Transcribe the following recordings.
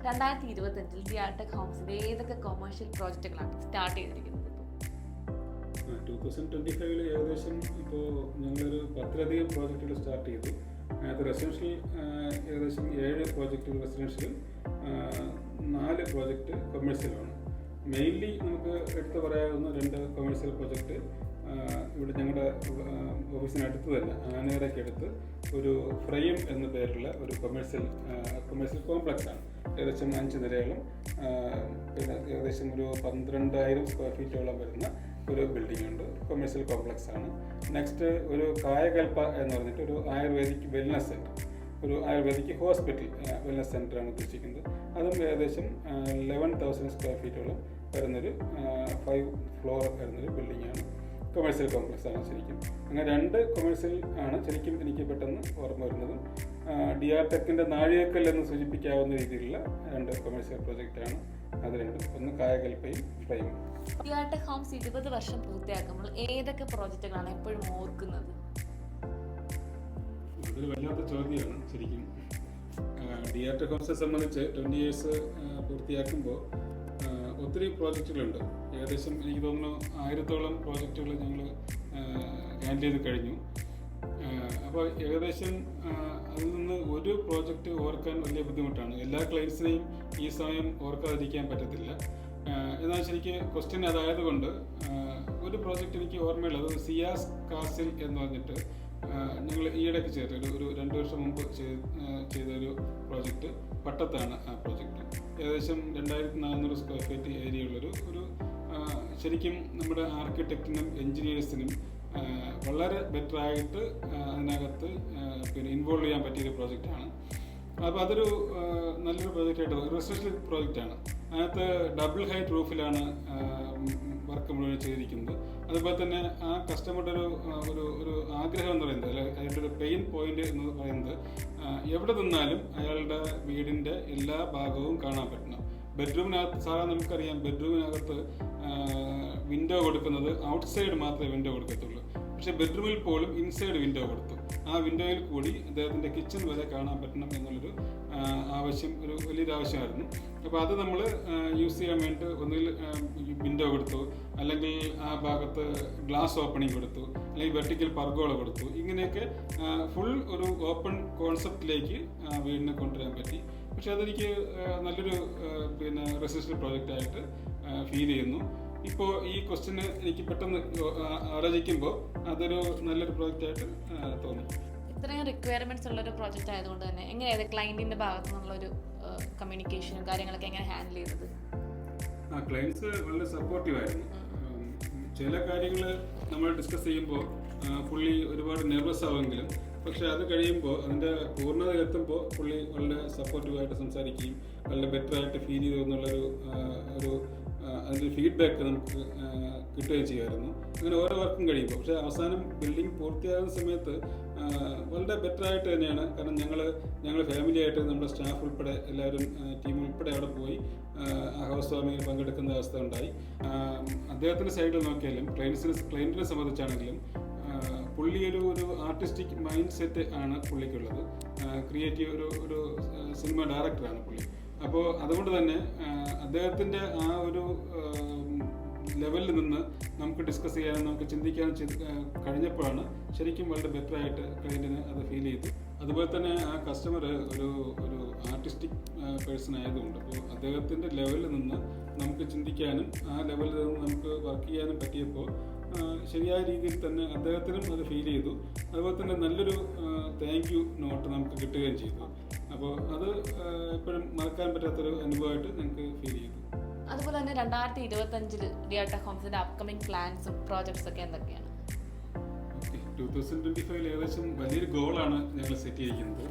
2025 ഡിയാടെക് ഹോംസിന്റെ ഏതൊക്കെ commercial പ്രോജക്റ്റുകളാണ് start ചെയ്തിരിക്കുന്നത്? 2025 ഏകദേശം ഇപ്പോൾ ഞങ്ങളൊരു 10ലധികം പ്രോജക്റ്റുകൾ സ്റ്റാർട്ട് ചെയ്തു. അത് റെസിഡൻഷ്യൽ ഏകദേശം 7 പ്രോജക്റ്റുകൾ റെസിഡൻഷ്യലും 4 പ്രോജക്റ്റ് കൊമേഴ്സ്യലുമാണ്. മെയിൻലി നമുക്ക് എടുത്തു പറയാവുന്ന 2 കൊമേഴ്സ്യൽ പ്രോജക്റ്റ് ഇവിടെ ഞങ്ങളുടെ ഓഫീസിനടുത്ത് തന്നെ ആനേറയ്ക്ക് അടുത്ത് ഒരു ഫ്രെയിം എന്ന പേരുള്ള ഒരു കൊമേഴ്സ്യൽ കോംപ്ലക്സ് ആണ്. ഏകദേശം 5 നിലകളും പിന്നെ ഏകദേശം ഒരു 12,000 സ്ക്വയർ ഫീറ്റോളം വരുന്ന ഒരു ബിൽഡിംഗ് ഉണ്ട്. കൊമേഴ്സ്യൽ കോംപ്ലക്സ് ആണ്. നെക്സ്റ്റ് ഒരു കായകൽപ്പ എന്ന് പറഞ്ഞിട്ട് ഒരു ആയുർവേദിക് വെൽനസ് സെൻറ്റർ, ഒരു ആയുർവേദിക് ഹോസ്പിറ്റൽ വെൽനസ് സെൻ്ററാണ് ഉദ്ദേശിക്കുന്നത്. അതും ഏകദേശം 11,000 സ്ക്വയർ ഫീറ്റോളം വരുന്നൊരു 5 ഫ്ലോർ വരുന്നൊരു ബിൽഡിങ്ങാണ്. കൊമേഴ്സ്യൽ കോംപ്ലക്സ് ആണ് ശരിക്കും. അങ്ങനെ 2 കൊമേഴ്സ്യൽ ആണ് ശരിക്കും എനിക്ക് പെട്ടെന്ന് ഓർമ്മ വരുന്നത്. ഡിയാടെക്കിൻ്റെ നാഴികക്കൽ എന്ന് സൂചിപ്പിക്കാവുന്ന രീതിയിലുള്ള 2 കൊമേഴ്സ്യൽ പ്രോജക്റ്റാണ് അത് രണ്ടും. ഒന്ന് കായകൽപ്പയും ഫ്രെയിമും. ഡിയാടെക് ഹോംസ് 20 വർഷം പൂർത്തിയാക്കുമ്പോൾ ഏതൊക്കെ പ്രോജക്റ്റുകളാണ് എപ്പോഴും ഓർക്കുന്നത്? അതൊരു വല്ലാത്ത ചോദ്യമാണ് ശരിക്കും. ഡിയാടെക് ഹോംസിനെ സംബന്ധിച്ച് 20 ഇയേഴ്സ് പൂർത്തിയാക്കുമ്പോൾ ഒത്തിരി പ്രോജക്റ്റുകളുണ്ട്. ഏകദേശം എനിക്ക് തോന്നുന്നു 1000-ഓളം പ്രോജക്റ്റുകൾ ഞങ്ങൾ ഹാൻഡിൽ ചെയ്ത് കഴിഞ്ഞു. അപ്പോൾ ഏകദേശം അതിൽ നിന്ന് ഒരു പ്രോജക്റ്റ് ഓർക്കാൻ വലിയ ബുദ്ധിമുട്ടാണ്. എല്ലാ ക്ലയൻസിനെയും ഈ സമയം ഓർക്കാതിരിക്കാൻ പറ്റത്തില്ല. എന്നാൽ ശരിക്ക് ക്വസ്റ്റ്യൻ അതായതുകൊണ്ട് ഒരു പ്രോജക്റ്റ് എനിക്ക് ഓർമ്മയുള്ളത് സിയാസ് കാസിൽ എന്ന് പറഞ്ഞിട്ട് ഞങ്ങൾ ഈയിടയ്ക്ക് ചെയ്ത ഒരു 2 വർഷം മുമ്പ് ചെയ്തൊരു പ്രോജക്റ്റ് പട്ടത്താണ്. ആ പ്രോജക്റ്റ് ഏകദേശം 2,400 സ്ക്വയർ ഫീറ്റ് ഏരിയയുള്ളൊരു ശരിക്കും നമ്മുടെ ആർക്കിടെക്റ്റിനും എൻജിനീയേഴ്സിനും വളരെ ബെറ്ററായിട്ട് അതിനകത്ത് പിന്നെ ഇൻവോൾവ് ചെയ്യാൻ പറ്റിയൊരു പ്രോജക്റ്റാണ്. അപ്പോൾ അതൊരു നല്ലൊരു പ്രോജക്റ്റായിട്ട് റെസിഡൻഷ്യൽ പ്രോജക്റ്റാണ്. അതിനകത്ത് ഡബിൾ ഹൈറ്റ് റൂഫിലാണ് വർക്ക് മുഴുവൻ ചെയ്തിരിക്കുന്നത്. അതുപോലെ തന്നെ ആ കസ്റ്റമറുടെ ഒരു ആഗ്രഹം എന്ന് പറയുന്നത്, അതിൻ്റെ ഒരു പെയിൻ പോയിന്റ് എന്ന് പറയുന്നത്, എവിടെ നിന്നാലും അയാളുടെ വീടിൻ്റെ എല്ലാ ഭാഗവും കാണാൻ പറ്റണം. ബെഡ്റൂമിനകത്ത് സാധാരണ നമുക്കറിയാം, ബെഡ്റൂമിനകത്ത് വിൻഡോ കൊടുക്കുന്നത് ഔട്ട്സൈഡ് മാത്രമേ വിൻഡോ കൊടുക്കത്തുള്ളൂ. പക്ഷേ ബെഡ്റൂമിൽ പോലും ഇൻസൈഡ് വിൻഡോ കൊടുത്തു. ആ വിൻഡോയിൽ കൂടി അദ്ദേഹത്തിൻ്റെ കിച്ചൺ വരെ കാണാൻ പറ്റണം എന്നുള്ളൊരു ആവശ്യം, ഒരു വലിയൊരു ആവശ്യമായിരുന്നു. അപ്പോൾ അത് നമ്മൾ യൂസ് ചെയ്യാൻ വേണ്ടി ഒന്നുകിൽ വിൻഡോ കൊടുത്തു, അല്ലെങ്കിൽ ആ ഭാഗത്ത് ഗ്ലാസ് ഓപ്പണിംഗ് കൊടുത്തു, അല്ലെങ്കിൽ വെർട്ടിക്കൽ പർഗോള കൊടുത്തു. ഇങ്ങനെയൊക്കെ ഫുൾ ഒരു ഓപ്പൺ കോൺസെപ്റ്റിലേക്ക് വീടിനെ കൊണ്ടുവരാൻ പറ്റി. പക്ഷെ അതെനിക്ക് നല്ലൊരു പിന്നെ റെസിഡൻഷ്യൽ പ്രോജക്റ്റായിട്ട് ഫീൽ ചെയ്യുന്നു. ഇപ്പോൾ ഈ ക്വസ്റ്റ്യന് എനിക്ക് പെട്ടെന്ന് ആലോചിക്കുമ്പോൾ അതൊരു നല്ലൊരു പ്രോജക്റ്റായിട്ട് തോന്നി. ഇത്രയും റിക്വയർമെന്റ്സ് ഉള്ളൊരു പ്രോജക്റ്റ് ആയതുകൊണ്ട് തന്നെ എങ്ങനെയാണ് ക്ലയന്റിന്റെ ഭാഗത്തു നിന്നുള്ളൊരു കമ്മ്യൂണിക്കേഷനും കാര്യങ്ങളൊക്കെ എങ്ങനെ ഹാൻഡിൽ ചെയ്തത്? ക്ലയൻസ് വളരെ സപ്പോർട്ടീവായിരുന്നു. ചില കാര്യങ്ങൾ നമ്മൾ ഡിസ്കസ് ചെയ്യുമ്പോൾ പുള്ളി ഒരുപാട് നെർവസ് ആവുമെങ്കിലും പക്ഷെ അത് കഴിയുമ്പോൾ അതിൻ്റെ പൂർണ്ണതയിലെത്തുമ്പോൾ പുള്ളി വളരെ സപ്പോർട്ടീവായിട്ട് സംസാരിക്കുകയും വളരെ ബെറ്ററായിട്ട് ഫീൽ ചെയ്തു എന്നുള്ളൊരു അതിൻ്റെ ഫീഡ്ബാക്ക് നമുക്ക് കിട്ടുകയും ചെയ്യുമായിരുന്നു. അങ്ങനെ ഓരോ വർക്കും കഴിയുമ്പോൾ പക്ഷേ അവസാനം ബിൽഡിംഗ് പൂർത്തിയാകുന്ന സമയത്ത് വളരെ ബെറ്ററായിട്ട് തന്നെയാണ്. കാരണം ഞങ്ങൾ ഫാമിലിയായിട്ട് നമ്മുടെ സ്റ്റാഫ് ഉൾപ്പെടെ എല്ലാവരും ടീം ഉൾപ്പെടെ അവിടെ പോയി ആ ഹൗസ് വാമിങ്ങിൽ പങ്കെടുക്കുന്ന അവസ്ഥ ഉണ്ടായി. അദ്ദേഹത്തിൻ്റെ സൈഡിൽ നോക്കിയാലും ക്ലയൻറ്റിനെ സംബന്ധിച്ചാണെങ്കിലും പുള്ളി ഒരു ആർട്ടിസ്റ്റിക് മൈൻഡ് സെറ്റ് ആണ് പുള്ളിക്കുള്ളത്. ക്രിയേറ്റീവ് ഒരു സിനിമ ഡയറക്ടറാണ് പുള്ളി. അപ്പോൾ അതുകൊണ്ട് തന്നെ അദ്ദേഹത്തിൻ്റെ ആ ഒരു ലെവലിൽ നിന്ന് നമുക്ക് ഡിസ്കസ് ചെയ്യാനും നമുക്ക് ചിന്തിക്കാനും കഴിഞ്ഞപ്പോഴാണ് ശരിക്കും വളരെ ബെറ്ററായിട്ട് ക്ലയൻറ്റിന് അത് ഫീൽ ചെയ്തു. അതുപോലെ തന്നെ ആ കസ്റ്റമർ ഒരു ആർട്ടിസ്റ്റിക് പേഴ്സൺ ആയതുകൊണ്ട് അപ്പോൾ അദ്ദേഹത്തിൻ്റെ ലെവലിൽ നിന്ന് നമുക്ക് ചിന്തിക്കാനും ആ ലെവലിൽ നിന്ന് നമുക്ക് വർക്ക് ചെയ്യാനും പറ്റിയപ്പോൾ ശരിയായ രീതിയിൽ തന്നെ അദ്ദേഹത്തിനും അത് ഫീൽ ചെയ്തു. അതുപോലെ തന്നെ നല്ലൊരു താങ്ക് യു നോട്ട് നമുക്ക് കിട്ടുകയും ചെയ്തു. അപ്പോൾ അത് എപ്പോഴും മറക്കാൻ പറ്റാത്തൊരു അനുഭവമായിട്ട് ഞങ്ങൾക്ക് ഫീൽ ചെയ്തു. അതുപോലെ തന്നെ 2025 ഡിയാടെക് ഹോംസിന്റെ അപ്കമിങ് പ്ലാൻസും പ്രോജക്ട്സ് ഒക്കെ എന്തൊക്കെയാണ്? 2025 ഏകദേശം വലിയൊരു ഗോളാണ് ഞങ്ങൾ സെറ്റ് ചെയ്തിരിക്കുന്നത്.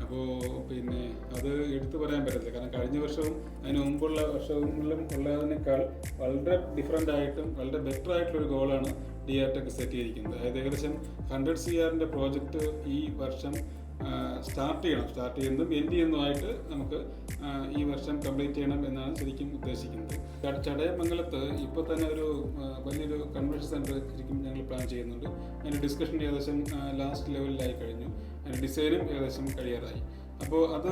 അപ്പോൾ പിന്നെ അത് എടുത്തു പറയാൻ പറ്റത്തില്ല. കാരണം കഴിഞ്ഞ വർഷവും അതിന് മുമ്പുള്ള വർഷങ്ങളിലും ഉള്ളതിനേക്കാൾ വളരെ ഡിഫറൻ്റ് ആയിട്ടും വളരെ ബെറ്റർ ആയിട്ടുള്ളൊരു ഗോളാണ് ഡിയാടെക് സെറ്റ് ചെയ്തിരിക്കുന്നത്. അതായത് ഏകദേശം 100 CR പ്രോജക്റ്റ് ഈ വർഷം സ്റ്റാർട്ട് ചെയ്യുന്നതും എൻഡ് ചെയ്യുന്നതുമായിട്ട് നമുക്ക് ഈ വർഷം കംപ്ലീറ്റ് ചെയ്യണം എന്നാണ് ശരിക്കും ഉദ്ദേശിക്കുന്നത്. ചടയമംഗലത്ത് ഇപ്പോൾ തന്നെ ഒരു വലിയൊരു കൺവെൻഷൻ സെൻറ്റർ ശരിക്കും ഞങ്ങൾ പ്ലാൻ ചെയ്യുന്നുണ്ട്. അതിൻ്റെ ഡിസ്കഷൻ ഏകദേശം ലാസ്റ്റ് ലെവലിലായി കഴിഞ്ഞു. അതിൻ്റെ ഡിസൈനും ഏകദേശം കഴിയാറായി. അപ്പോൾ അത്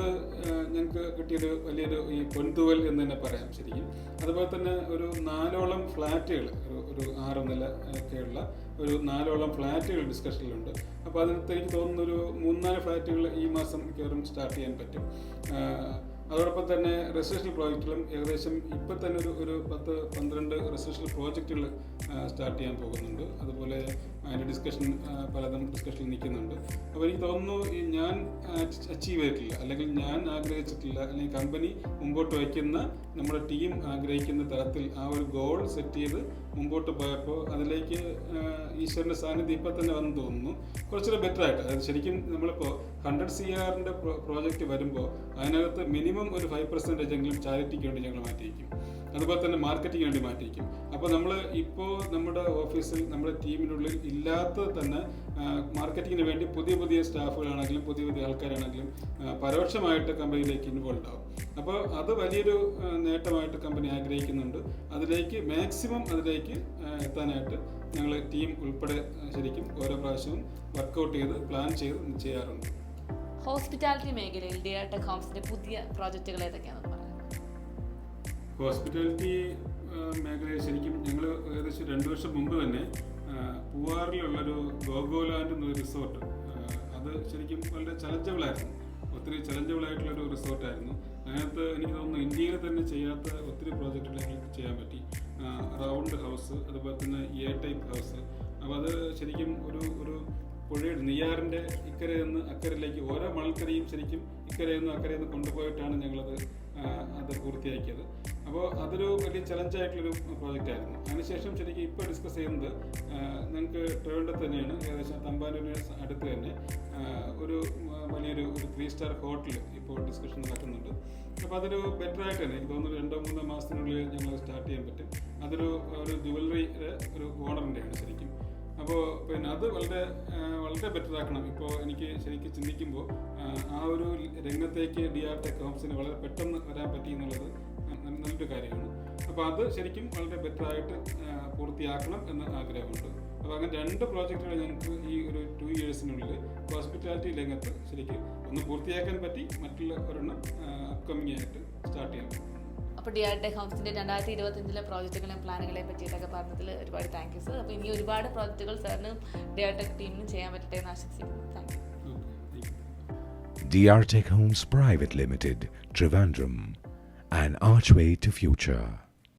ഞങ്ങൾക്ക് കിട്ടിയൊരു വലിയൊരു ഈ പൊൻതൂവൽ എന്ന് തന്നെ പറയാം ശരിക്കും. അതുപോലെ തന്നെ ഒരു 4ഓളം ഫ്ലാറ്റുകൾ, ഒരു 6 നില ഒക്കെയുള്ള ഒരു 4ഓളം ഫ്ലാറ്റുകൾ ഡിസ്കഷനിലുണ്ട്. അപ്പോൾ അതിനകത്ത് എനിക്ക് തോന്നുന്നു ഒരു 3-4 ഫ്ലാറ്റുകൾ ഈ മാസം മിക്കവാറും സ്റ്റാർട്ട് ചെയ്യാൻ പറ്റും. അതോടൊപ്പം തന്നെ റെസിഡൻഷ്യൽ പ്രോജക്റ്റുകളും ഏകദേശം ഇപ്പം തന്നെ ഒരു 10-12 റെസിഡൻഷ്യൽ പ്രോജക്റ്റുകൾ സ്റ്റാർട്ട് ചെയ്യാൻ പോകുന്നുണ്ട്. അതുപോലെ അതിൻ്റെ പലതും ഡിസ്കഷനിൽ നിൽക്കുന്നുണ്ട്. അപ്പോൾ എനിക്ക് തോന്നുന്നു ഞാൻ അച്ചീവ് ചെയ്തിട്ടില്ല, അല്ലെങ്കിൽ ഞാൻ ആഗ്രഹിച്ചിട്ടില്ല, അല്ലെങ്കിൽ കമ്പനി മുമ്പോട്ട് വയ്ക്കുന്ന നമ്മുടെ ടീം ആഗ്രഹിക്കുന്ന തരത്തിൽ ആ ഒരു ഗോൾ സെറ്റ് ചെയ്ത് മുമ്പോട്ട് പോയപ്പോൾ അതിലേക്ക് ഈശ്വരൻ്റെ സാന്നിധ്യം ഇപ്പം തന്നെ വന്നു തോന്നുന്നു. കുറച്ചുകൂടെ ബെറ്റർ ആയിട്ട്, അതായത് ശരിക്കും നമ്മളിപ്പോൾ 100 CR പ്രോജക്റ്റ് വരുമ്പോൾ അതിനകത്ത് മിനിമം ഒരു 5% എങ്കിലും ചാരിറ്റിക്ക് വേണ്ടി ഞങ്ങൾ മാറ്റിയിരിക്കും. അതുപോലെ തന്നെ മാർക്കറ്റിംഗ് വേണ്ടി മാറ്റിയിരിക്കും. അപ്പോൾ നമ്മൾ ഇപ്പോൾ നമ്മുടെ ഓഫീസിൽ നമ്മുടെ ടീമിനുള്ളിൽ ഇല്ലാത്തത് തന്നെ മാർക്കറ്റിങ്ങിന് വേണ്ടി പുതിയ സ്റ്റാഫുകളാണെങ്കിലും പുതിയ ആൾക്കാരാണെങ്കിലും പരോക്ഷമായിട്ട് കമ്പനിയിലേക്ക് ഇൻവോൾവ് ആവും. അപ്പോൾ അത് വലിയൊരു നേട്ടമായിട്ട് കമ്പനി ആഗ്രഹിക്കുന്നുണ്ട്. അതിലേക്ക് മാക്സിമം എത്താനായിട്ട് ഞങ്ങൾ ടീം ഉൾപ്പെടെ ശരിക്കും ഓരോ പ്രാവശ്യവും വർക്കൗട്ട് ചെയ്ത് പ്ലാൻ ചെയ്ത് ചെയ്യാറുണ്ട്. ഹോസ്പിറ്റാലിറ്റി മേഖലയിൽ ഡിയർ ടെക് ഹോംസിന്റെ പുതിയ പ്രോജക്റ്റുകൾ ഏതൊക്കെയാണെന്ന് പറയാം? ഹോസ്പിറ്റാലിറ്റി മേഖലയിൽ ശരിക്കും ഞങ്ങൾ ഏകദേശം 2 വർഷം മുമ്പ് തന്നെ പൂവാറിലുള്ളൊരു ഗോഗോലാൻഡ് എന്നൊരു റിസോർട്ട്, അത് ശരിക്കും വളരെ ഒത്തിരി ചലഞ്ചബിളായിട്ടുള്ളൊരു റിസോർട്ടായിരുന്നു. അതിനകത്ത് എനിക്ക് തോന്നുന്നു ഇന്ത്യയിൽ തന്നെ ചെയ്യാത്ത ഒത്തിരി പ്രോജക്റ്റുകൾ ഞങ്ങൾക്ക് ചെയ്യാൻ പറ്റി. റൗണ്ട് ഹൗസ്, അതുപോലെ തന്നെ ടൈപ്പ് ഹൗസ്. അപ്പോൾ അത് ശരിക്കും ഒരു പുഴയുടെ നെയ്യാറിൻ്റെ ഇക്കരയിൽ നിന്ന് അക്കരയിലേക്ക് ഓരോ മണൽക്കരയും ശരിക്കും ഇക്കരയിൽ നിന്ന് അക്കരയിൽ നിന്ന് കൊണ്ടുപോയിട്ടാണ് ഞങ്ങളത് പൂർത്തിയാക്കിയത്. അപ്പോൾ അതൊരു വലിയ ചലഞ്ചായിട്ടുള്ളൊരു പ്രോജക്റ്റായിരുന്നു. അതിനുശേഷം ശരിക്കും ഇപ്പോൾ ഡിസ്കസ് ചെയ്യുന്നത് ഞങ്ങൾക്ക് ട്രിവാൻഡ്രത്ത് തന്നെയാണ്, ഏകദേശം തമ്പാനൂരിന് അടുത്ത് തന്നെ ഒരു വലിയൊരു 3 സ്റ്റാർ ഹോട്ടൽ ഇപ്പോൾ ഡിസ്കഷൻ നടക്കുന്നുണ്ട്. അപ്പോൾ അതൊരു ബെറ്ററായിട്ട് തന്നെ എനിക്ക് തോന്നുന്നു 2-3 മാസത്തിനുള്ളിൽ ഞങ്ങൾ സ്റ്റാർട്ട് ചെയ്യാൻ പറ്റും. അതൊരു ജുവലറിയുടെ ഒരു ഓണറിൻ്റെയാണ് ശരിക്കും. അപ്പോൾ പിന്നെ അത് വളരെ ബെറ്ററാക്കണം. ഇപ്പോൾ എനിക്ക് ശരിക്കും ചിന്തിക്കുമ്പോൾ ആ ഒരു രംഗത്തേക്ക് ഡിയർ ടെക് ഹോംസിന് വളരെ പെട്ടെന്ന് വരാൻ പറ്റി എന്നുള്ളത് നല്ലൊരു കാര്യമാണ്. അപ്പോൾ അത് ശരിക്കും വളരെ ബെറ്ററായിട്ട് പൂർത്തിയാക്കണം എന്ന് ആഗ്രഹമുണ്ട്. അപ്പോൾ അങ്ങനെ 2 പ്രോജക്റ്റുകൾ ഞങ്ങൾക്ക് ഈ ഒരു 2 ഇയേഴ്സിനുള്ളിൽ ഹോസ്പിറ്റാലിറ്റി രംഗത്ത് ശരിക്കും ഒന്ന് പൂർത്തിയാക്കാൻ പറ്റി, മറ്റുള്ള ഒരെണ്ണം അപ്കമിങ് ആയിട്ട് സ്റ്റാർട്ട് ചെയ്യാൻ പറ്റും. അപ്പോൾ ഡിയർ ടെക് ഹോംസിന്റെ 2025 പ്രോജക്റ്റുകളെയും പ്ലാനുകളെയും പറ്റിയിട്ടൊക്കെ പറഞ്ഞതിൽ ഒരുപാട് താങ്ക് യു സർ. അപ്പോൾ ഇനി ഒരുപാട് പ്രോജക്റ്റുകൾ സാറിനും ഡിയർ ടെക് ടീമിനും ചെയ്യാൻ പറ്റട്ടെ എന്ന് ആശംസിക്കുന്നു. Thank you. DR Tech Homes Private Limited, Trivandrum, an archway to future.